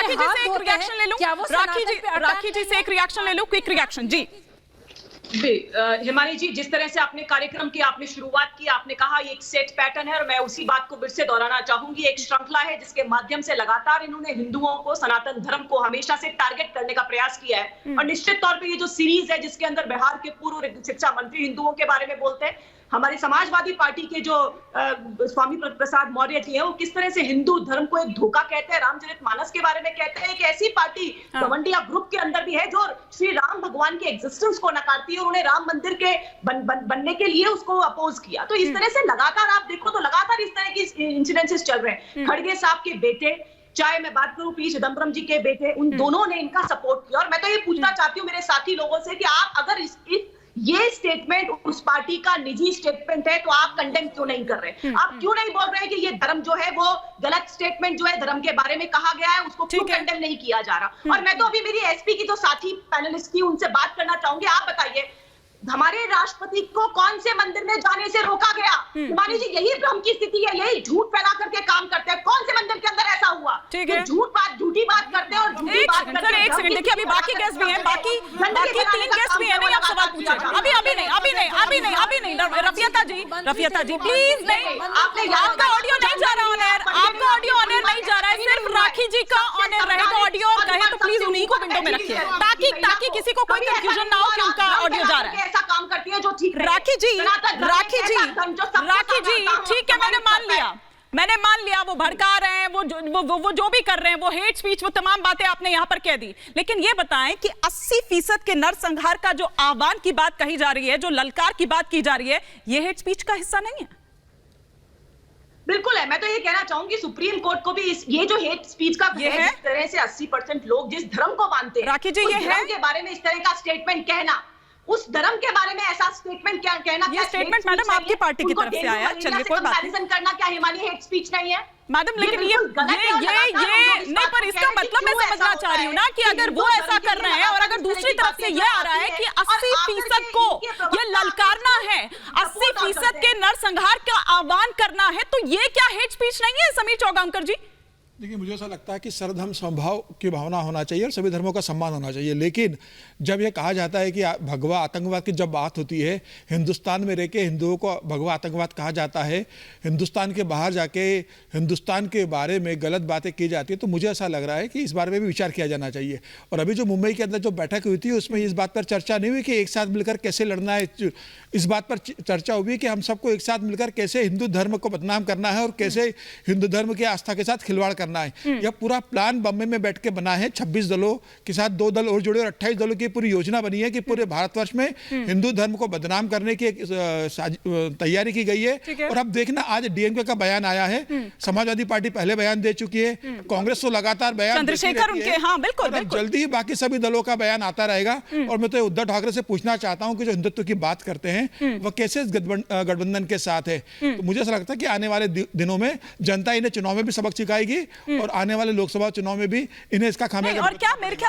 राखी जी से एक रिएक्शन ले लूं, राखी जी से एक रिएक्शन ले लूं, क्विक रिएक्शन जी। हिमानी जी, जिस तरह से आपने कार्यक्रम की आपने शुरुआत की, आपने कहा ये एक सेट पैटर्न है और मैं उसी बात को फिर से दोहराना चाहूंगी। एक श्रृंखला है जिसके माध्यम से लगातार इन्होंने हिंदुओं को, सनातन धर्म को हमेशा से टारगेट करने का प्रयास किया है। और निश्चित तौर पे ये जो सीरीज है जिसके अंदर बिहार के पूर्व शिक्षा मंत्री हिंदुओं के बारे में बोलते हैं, हमारी समाजवादी पार्टी के जो स्वामी प्रसाद मौर्य जी हैं, वो किस तरह से हिंदू धर्म को एक धोखा कहते हैं, रामचरितमानस के बारे में कहते हैं। एक ऐसी पार्टी गवंडिया ग्रुप के अंदर भी है जो श्री राम भगवान के एग्जिस्टेंस को नकारती है, उन्होंने राम मंदिर के बनने के लिए उसको अपोज किया। तो इस तरह से लगातार आप देखो तो लगातार इस तरह की इंसिडेंसेस चल रहे हैं। खड़गे साहब के बेटे, चाहे मैं बात करूं पी चिदम्बरम जी के बेटे, उन दोनों ने इनका सपोर्ट किया। और मैं तो ये पूछना चाहती हूँ मेरे साथी लोगों से कि आप अगर ये स्टेटमेंट उस पार्टी का निजी स्टेटमेंट है तो आप कंडेम क्यों नहीं कर रहे? आप क्यों नहीं बोल रहे कि ये धर्म जो है वो गलत स्टेटमेंट जो है धर्म के बारे में कहा गया है, उसको क्यों कंडेम नहीं किया जा रहा? और मैं तो अभी मेरी एसपी की जो साथी पैनलिस्ट थी उनसे बात करना चाहूंगी। आप बताइए, हमारे राष्ट्रपति को कौन से मंदिर में जाने से रोका गया? हिमानी जी, यही भ्रम की स्थिति है, यही झूठ फैला करके काम करते हैं। कौन से मंदिर के अंदर ऐसा हुआ? झूठी बात करते हैं और झूठी बात करते हैं। एक सेकंड देखिए, अभी बाकी गेस्ट भी हैं, बाकी 3 गेस्ट भी हैं। नहीं, आप सवाल पूछिए। अभी नहीं रफियता जी प्लीज नहीं, आपका ऑडियो नहीं जा रहा ऑन एयर, आपका ऑडियो ऑन एयर नहीं जा रहा है, सिर्फ राखी जी का ऑन एयर रहेगा ऑडियो। और कहे तो प्लीज उन्हीं को विंडो में रखिए ताकि किसी को कोई कंफ्यूजन ना हो कि उनका ऑडियो जा रहा है। ऐसा काम करती है जो ठीक है। राखी जी ठीक है, मैंने मान लिया वो भड़का रहे हैं, वो जो भी कर रहे हैं, वो हेट स्पीच, वो तमाम बातें आपने यहां पर कह दी। लेकिन ये बताएं कि 80% के नरसंहार का जो आह्वान की बात कही जा रही है, जो ललकार की बात की जा रही है, ये हेट स्पीच का हिस्सा नहीं है? बिल्कुल है। मैं तो ये कहना चाहूंगी सुप्रीम कोर्ट को भी ये जो हेट स्पीच का है, जिस तरह से 80% लोग जिस धर्म को मानते हैं, राखी जी, ये धर्म के बारे में इस तरह का स्टेटमेंट कहना, उस धर्म के बारे में ऐसा स्टेटमेंट कहना, ये स्टेटमेंट मैडम आपकी पार्टी की तरफ से आया। चलिए कोई बात नहीं, करना क्या हिमानी हेट स्पीच नहीं है मैडम, लेकिन ये नहीं, पर इसका मतलब मैं समझना चाह रही हूँ ना कि अगर वो ऐसा कर रहे हैं और अगर दूसरी तरफ से ये आ रहा है कि 80% को ये ललकारना है, 80% के नरसंहार का आह्वान करना है, तो ये क्या हेट स्पीच नहीं है समीर चौगांकर जी? देखिए, मुझे ऐसा लगता है कि सर्वधर्म समभाव की भावना होना चाहिए और सभी धर्मों का सम्मान होना चाहिए। लेकिन जब ये कहा जाता है कि भगवा आतंकवाद की जब बात होती है, हिंदुस्तान में रह के हिंदुओं को भगवा आतंकवाद कहा जाता है, हिंदुस्तान के बाहर जाके हिंदुस्तान के बारे में गलत बातें की जाती है, तो मुझे ऐसा लग रहा है कि इस बारे में भी विचार किया जाना चाहिए। और अभी जो मुंबई के अंदर जो बैठक हुई थी, उसमें इस बात पर चर्चा नहीं हुई कि एक साथ मिलकर कैसे लड़ना है। इस बात पर चर्चा हुई कि हम सबको एक साथ मिलकर कैसे हिंदू धर्म को बदनाम करना है और कैसे हिंदू धर्म की आस्था के साथ खिलवाड़ करना है। यह पूरा प्लान बम्बई में बैठ के बना है। 26 दलों के साथ 2 दल और जुड़े और 28 दलों की पूरी योजना बनी है कि पूरे भारतवर्ष में हिंदू धर्म को बदनाम करने की एक तैयारी की गई है। और अब देखना, आज डीएमके का बयान आया है, समाजवादी पार्टी पहले बयान दे चुकी है, कांग्रेस तो लगातार बयान चंद्रशेखर उनके, हाँ बिल्कुल, जल्दी ही बाकी सभी दलों का बयान आता रहेगा। और मैं तो उद्धव ठाकरे से पूछना चाहता हूं कि जो हिंदुत्व की बात करते हैं वह कैसे गठबंधन के साथ है। तो मुझे ऐसा लगता है कि आने वाले दिनों में जनता इन्हें चुनाव में भी सबक सिखाएगी और आने वाले लोकसभा चुनाव में भी इन्हें इसका खामियाजा। और क्या मेरे ख्याल